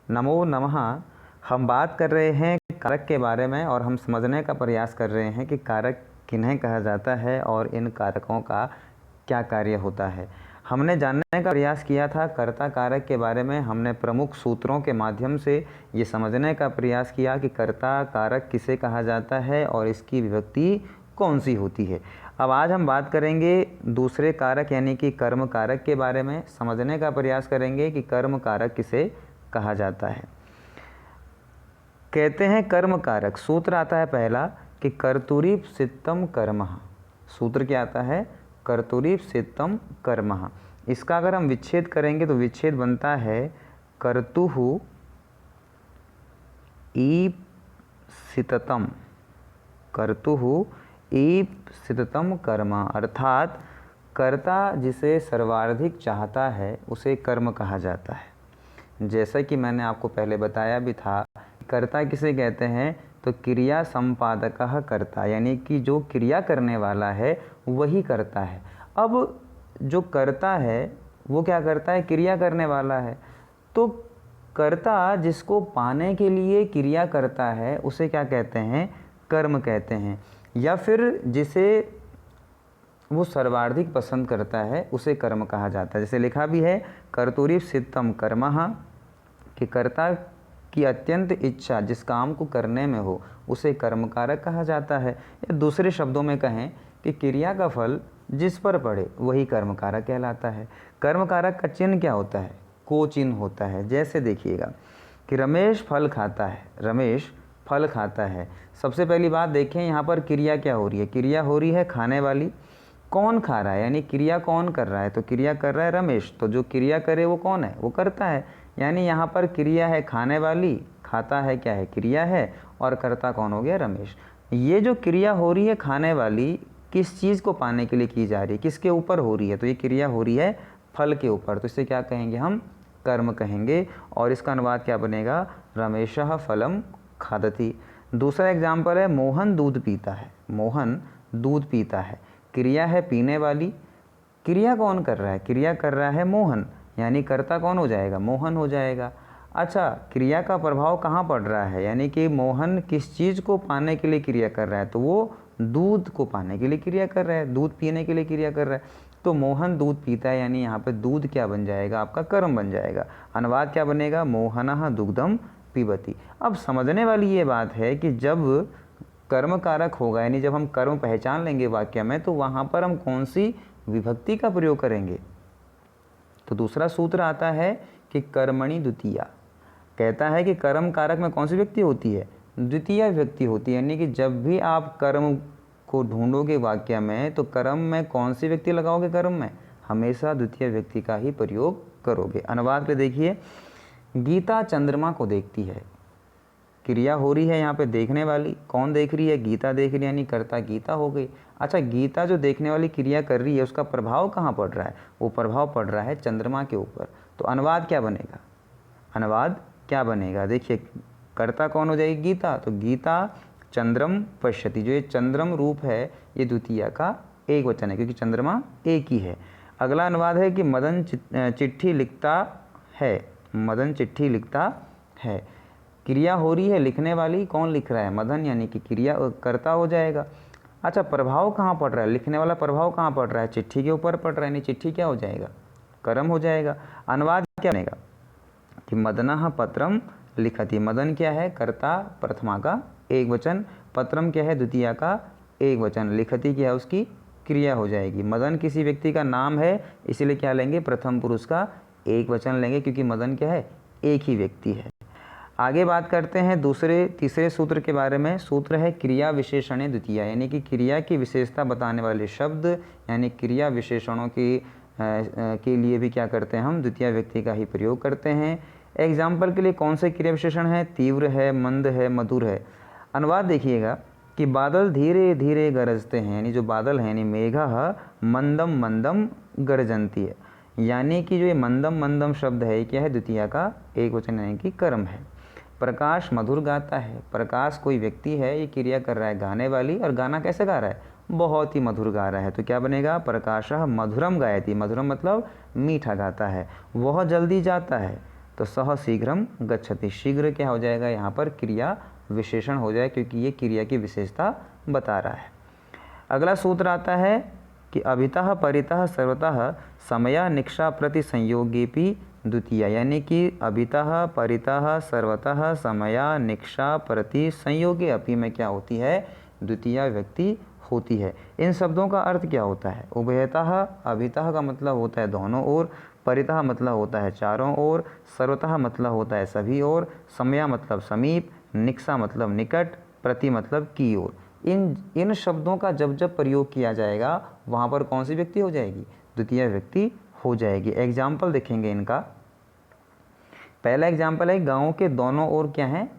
नमो नमः। हम बात कर रहे हैं कारक के बारे में और हम समझने का प्रयास कर रहे हैं कि कारक किन्हें कहा जाता है और इन कारकों का क्या कार्य होता है। हमने जानने का प्रयास किया था कर्ता कारक के बारे में। हमने प्रमुख सूत्रों के माध्यम से ये समझने का प्रयास किया कि कर्ता कारक किसे कहा जाता है और इसकी विभक्ति कौन सी होती है। अब आज हम बात करेंगे दूसरे कारक यानी कि कर्म कारक के बारे में। समझने का प्रयास करेंगे कि कर्म कारक किसे कहा जाता है। कहते हैं कर्म कारक, सूत्र आता है पहला कि कर्तुरीप सिद्धम कर्मः। सूत्र क्या आता है? कर्तुरीप सिद्धम कर्मः। इसका अगर हम विच्छेद करेंगे तो विच्छेद बनता है कर्तुः ईप्सिततम, कर्तुः ईप्सिततम कर्म, अर्थात कर्ता जिसे सर्वाधिक चाहता है उसे कर्म कहा जाता है। जैसा कि मैंने आपको पहले बताया भी था, कर्ता किसे कहते हैं तो क्रिया संपादकः कर्ता, यानी कि जो क्रिया करने वाला है वही कर्ता है। अब जो कर्ता है वो क्या करता है? क्रिया करने वाला है। तो कर्ता जिसको पाने के लिए क्रिया करता है उसे क्या कहते हैं? कर्म कहते हैं। या फिर जिसे वो सर्वाधिक पसंद करता है उसे कर्म कहा जाता है। जैसे लिखा भी है कर्तुरीप सिद्धम कर्मः, कि कर्ता की अत्यंत इच्छा जिस काम को करने में हो उसे कर्म कारक कहा जाता है। या दूसरे शब्दों में कहें कि क्रिया का फल जिस पर पड़े वही कर्म कारक कहलाता है। कर्म कारक का चिन्ह क्या होता है? को चिन्ह होता है। जैसे देखिएगा कि रमेश फल खाता है, रमेश फल खाता है। सबसे पहली बात देखें यहाँ पर क्रिया क्या हो रही है? क्रिया हो रही है खाने वाली। कौन खा रहा है? यानी क्रिया कौन कर रहा है? तो क्रिया कर रहा है रमेश। तो जो क्रिया करे वो कौन है? वो करता है। यानी यहाँ पर क्रिया है खाने वाली, खाता है क्या है? क्रिया है, और कर्ता कौन हो गया? रमेश। ये जो क्रिया हो रही है खाने वाली किस चीज़ को पाने के लिए की जा रही है? किसके ऊपर हो रही है? तो ये क्रिया हो रही है फल के ऊपर। तो इसे क्या कहेंगे हम? कर्म कहेंगे। और इसका अनुवाद क्या बनेगा? रमेशः फलम खादति। दूसरा एग्जाम्पल है मोहन दूध पीता है। मोहन दूध पीता है, क्रिया है पीने वाली। क्रिया कौन कर रहा है? क्रिया कर रहा है मोहन, यानी कर्ता कौन हो जाएगा? मोहन हो जाएगा। अच्छा, क्रिया का प्रभाव कहाँ पड़ रहा है? यानी कि मोहन किस चीज़ को पाने के लिए क्रिया कर रहा है? तो वो दूध को पाने के लिए क्रिया कर रहा है, दूध पीने के लिए क्रिया कर रहा है। तो मोहन दूध पीता है, यानी यहाँ पे दूध क्या बन जाएगा? आपका कर्म बन जाएगा। अनुवाद क्या बनेगा? मोहनः दुग्धम पिबति। अब समझने वाली ये बात है कि जब कर्म कारक होगा, यानी जब हम कर्म पहचान लेंगे वाक्य में, तो वहाँ पर हम कौन सी विभक्ति का प्रयोग करेंगे? तो दूसरा सूत्र आता है कि कर्मणि द्वितीया। कहता है कि कर्म कारक में कौन सी व्यक्ति होती है? द्वितीय व्यक्ति होती है। यानी कि जब भी आप कर्म को ढूंढोगे वाक्य में तो कर्म में कौन सी व्यक्ति लगाओगे? कर्म में हमेशा द्वितीय व्यक्ति का ही प्रयोग करोगे। अनुवाद पे देखिए, गीता चंद्रमा को देखती है। क्रिया हो रही है यहाँ पे देखने वाली। कौन देख रही है? गीता देख रही है, यानी कर्ता गीता हो गई। अच्छा, गीता जो देखने वाली क्रिया कर रही है उसका प्रभाव कहाँ पड़ रहा है? वो प्रभाव पड़ रहा है चंद्रमा के ऊपर। तो अनुवाद क्या बनेगा? अनुवाद क्या बनेगा? देखिए, कर्ता कौन हो जाएगी? गीता। तो गीता चंद्रम पश्यति। जो ये चंद्रम रूप है ये द्वितीय का एक वचन है, क्योंकि चंद्रमा एक ही है। अगला अनुवाद है कि मदन चिट्ठी लिखता है। मदन चिट्ठी लिखता है। क्रिया हो रही है लिखने वाली। कौन लिख रहा है? मदन, यानी कि क्रिया कर्ता हो जाएगा। अच्छा, प्रभाव कहाँ पड़ रहा है? लिखने वाला प्रभाव कहाँ पड़ रहा है? चिट्ठी के ऊपर पड़ रहा है, यानी चिट्ठी क्या हो जाएगा? कर्म हो जाएगा। अनुवाद क्या बनेगा कि मदनः पत्रम लिखति। मदन क्या है? कर्ता प्रथमा का एक वचन, पत्रम क्या है? द्वितीया का एक वचन, लिखति क्या है? उसकी क्रिया हो जाएगी। मदन किसी व्यक्ति का नाम है, इसीलिए क्या लेंगे? प्रथम पुरुष का एक वचन लेंगे, क्योंकि मदन क्या है? एक ही व्यक्ति है। आगे बात करते हैं तीसरे सूत्र के बारे में। सूत्र है क्रिया विशेषण द्वितीया, यानी कि क्रिया की विशेषता बताने वाले शब्द, यानी क्रिया विशेषणों के लिए भी क्या करते हैं? हम द्वितीय व्यक्ति का ही प्रयोग करते हैं। एग्जाम्पल के लिए कौन से क्रिया विशेषण है? तीव्र है, मंद है, मधुर है। अनुवाद देखिएगा कि बादल धीरे धीरे गरजते हैं, यानी जो बादल हैं, यानी मेघः मंदम मंदम गरजन्ति है। यानी कि जो ये मंदम मंदम शब्द है ये क्या है? द्वितीय का एक वचन, यानी कि कर्म है। प्रकाश मधुर गाता है। प्रकाश कोई व्यक्ति है, ये क्रिया कर रहा है गाने वाली, और गाना कैसे गा रहा है? बहुत ही मधुर गा रहा है। तो क्या बनेगा? प्रकाशः मधुरम गायति। मधुरम मतलब मीठा गाता है। वह जल्दी जाता है। तो सह शीघ्रम गच्छति, शीघ्र क्या हो जाएगा यहाँ पर क्रिया विशेषण हो जाए, क्योंकि ये क्रिया की विशेषता बता रहा है। अगला सूत्र आता है कि अभितः परितः सर्वतः समया निक्षा प्रति संयोगेपि द्वितीया, यानी कि अभितः परितः सर्वतः समया निक्षा प्रति संयोगे अपि में क्या होती है, द्वितीया विभक्ति होती है। इन शब्दों का अर्थ क्या होता है, उभयतः, अभितः का मतलब होता है दोनों ओर, परितः मतलब होता है चारों ओर, सर्वतः मतलब होता है सभी ओर, समया मतलब समीप, निक्षा मतलब निकट, प्रति मतलब की ओर। इन शब्दों का जब जब प्रयोग किया जाएगा वहाँ पर कौन सी व्यक्ति हो जाएगी, द्वितीय व्यक्ति हो जाएगी। एग्जाम्पल देखेंगे इनका। पहला एग्जाम्पल है गाँव के दोनों ओर क्या हैं,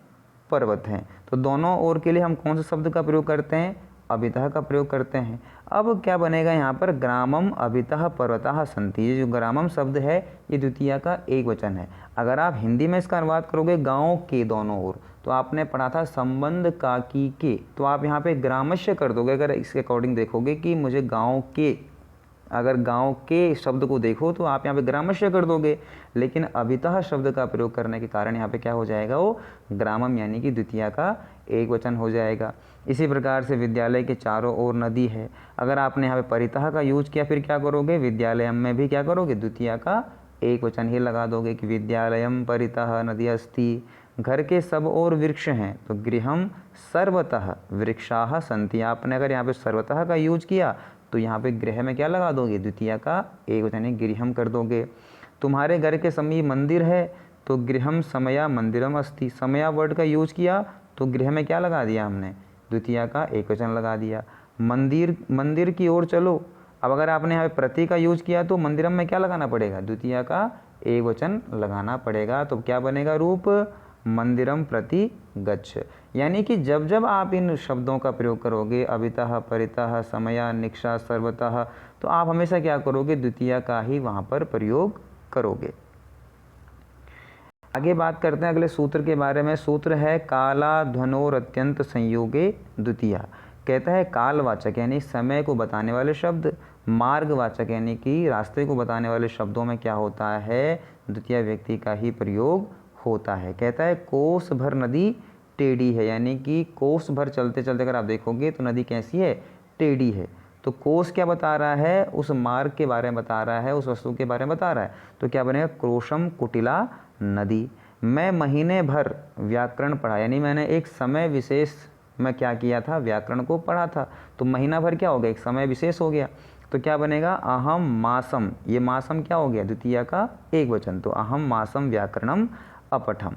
पर्वत हैं। तो दोनों ओर के लिए हम कौन से शब्द का प्रयोग करते हैं, अभितः का प्रयोग करते हैं। अब क्या बनेगा यहाँ पर, ग्रामम अभितः पर्वतः सन्ति, ये जो ग्रामम शब्द है ये द्वितीया का एक वचन है। अगर आप हिंदी में इसका अनुवाद करोगे गाँव के दोनों ओर, तो आपने पढ़ा था संबंध का की के, तो आप यहाँ पे ग्रामस्य कर दोगे। अगर इसके अकॉर्डिंग देखोगे कि मुझे गाँव के, अगर गांव के शब्द को देखो तो आप यहाँ पे ग्रामस्य कर दोगे, लेकिन अभितः शब्द का प्रयोग करने के कारण यहाँ पे क्या हो जाएगा, वो ग्रामम यानी कि द्वितीया का एक वचन हो जाएगा। इसी प्रकार से विद्यालय के चारों ओर नदी है, अगर आपने यहाँ पे परितः का यूज किया फिर क्या करोगे, विद्यालयम में भी क्या करोगे, द्वितीया का एक वचन ही लगा दोगे कि विद्यालयम परितः नदी अस्ति। घर के सब ओर वृक्ष हैं, तो गृहम सर्वतः वृक्षाः सन्ति, आपने अगर यहाँ पे सर्वतः का यूज किया तो यहाँ पे गृह में क्या लगा दोगे, द्वितीया का एक वचन गृहम कर दोगे। तुम्हारे घर के समीप मंदिर है, तो गृहम समया मंदिरम अस्ति, समया वर्ड का यूज किया तो गृह में क्या लगा दिया हमने, द्वितीया का एक वचन लगा दिया। मंदिर की ओर चलो, अब अगर आपने यहाँ पे प्रति का यूज किया तो मंदिरम में क्या लगाना पड़ेगा, द्वितीया का एक वचन लगाना पड़ेगा। तो क्या बनेगा रूप, मंदिरम प्रति गच्छ। यानी कि जब जब आप इन शब्दों का प्रयोग करोगे, अभितः परितः समया निक्षा सर्वतः, तो आप हमेशा क्या करोगे, द्वितीया का ही वहाँ पर प्रयोग करोगे। आगे बात करते हैं अगले सूत्र के बारे में। सूत्र है काला ध्वनोर अत्यंत संयोगे द्वितीया। कहता है कालवाचक यानी समय को बताने वाले शब्द, मार्गवाचक यानी कि रास्ते को बताने वाले शब्दों में क्या होता है, द्वितीय व्यक्ति का ही प्रयोग होता है। कहता है कोस भर नदी टेढ़ी है, यानी कि कोस भर चलते चलते अगर आप देखोगे तो नदी कैसी है, टेढ़ी है। तो कोस क्या बता रहा है, उस मार्ग के बारे में बता रहा है, उस वस्तु के बारे में बता रहा है। तो क्या बनेगा, क्रोशम कुटिला नदी। मैं महीने भर व्याकरण पढ़ा, यानी मैंने एक समय विशेष में क्या किया था, व्याकरण को पढ़ा था। तो महीना भर क्या हो गया, एक समय विशेष हो गया। तो क्या बनेगा, अहम मासम, ये मासम क्या हो गया, द्वितीया का एक वचन। तो अहम मासम व्याकरणम अपठम।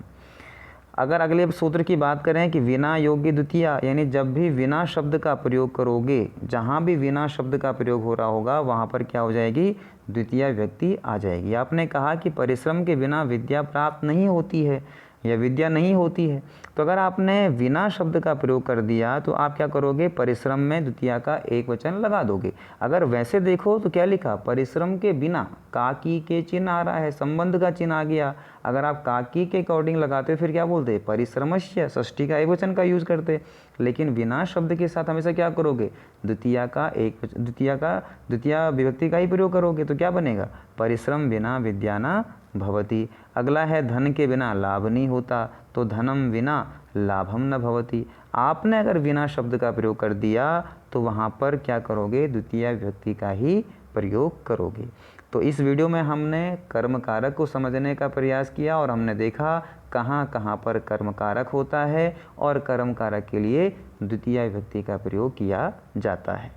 अगर अगले सूत्र की बात करें कि विना योग्य द्वितीया, यानी जब भी विना शब्द का प्रयोग करोगे, जहाँ भी विना शब्द का प्रयोग हो रहा होगा वहाँ पर क्या हो जाएगी, द्वितीया व्यक्ति आ जाएगी। आपने कहा कि परिश्रम के बिना विद्या प्राप्त नहीं होती है या विद्या नहीं होती है, तो अगर आपने विना शब्द का प्रयोग कर दिया तो आप क्या करोगे, परिश्रम में द्वितीया का एक वचन लगा दोगे। अगर वैसे देखो तो क्या लिखा, परिश्रम के बिना, काकी के चिन्ह आ रहा है, संबंध का चिन्ह आ गया। अगर आप काकी के अकॉर्डिंग लगाते फिर क्या बोलते, परिश्रमस्य, षष्ठी का एक वचन का यूज करते। लेकिन बिना शब्द के साथ हमेशा क्या करोगे, द्वितीया का एक द्वितीया विभक्ति का ही प्रयोग करोगे। तो क्या बनेगा, परिश्रम बिना विद्या न भवति। अगला है धन के बिना लाभ नहीं होता, तो धनम बिना लाभम न भवति। आपने अगर बिना शब्द का प्रयोग कर दिया तो वहाँ पर क्या करोगे, द्वितीय विभक्ति का ही प्रयोग करोगे। तो इस वीडियो में हमने कर्म कारक को समझने का प्रयास किया और हमने देखा कहाँ कहाँ पर कर्म कारक होता है और कर्म कारक के लिए द्वितीय विभक्ति का प्रयोग किया जाता है।